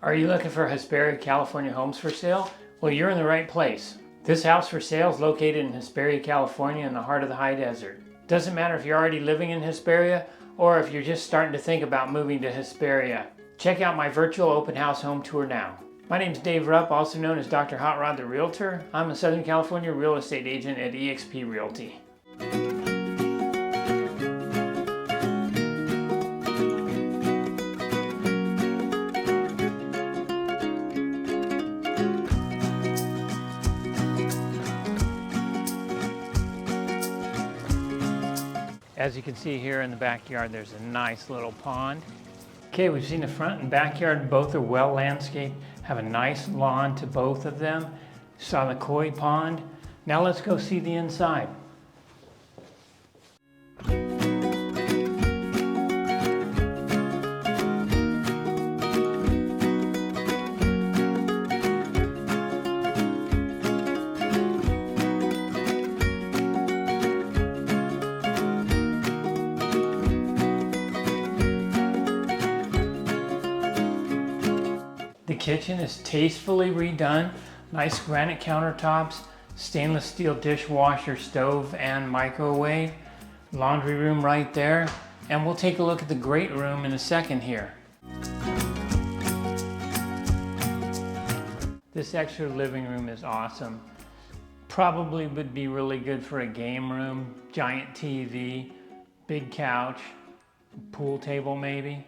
Are you looking for Hesperia, California homes for sale? Well, you're in the right place. This house for sale is located in Hesperia, California in the heart of the high desert. Doesn't matter if you're already living in Hesperia or if you're just starting to think about moving to Hesperia. Check out my virtual open house home tour now. My name is Dave Rupp, also known as Dr. Hot Rod the Realtor. I'm a Southern California real estate agent at Exp Realty. As you can see here in the backyard, there's a nice little pond. Okay, we've seen the front and backyard, both are well landscaped, have a nice lawn to both of them. Saw the koi pond. Now let's go see the inside. The kitchen is tastefully redone, nice granite countertops, stainless steel dishwasher, stove, and microwave. Laundry room right there. And we'll take a look at the great room in a second here. This extra living room is awesome. Probably would be really good for a game room, giant TV, big couch, pool table maybe.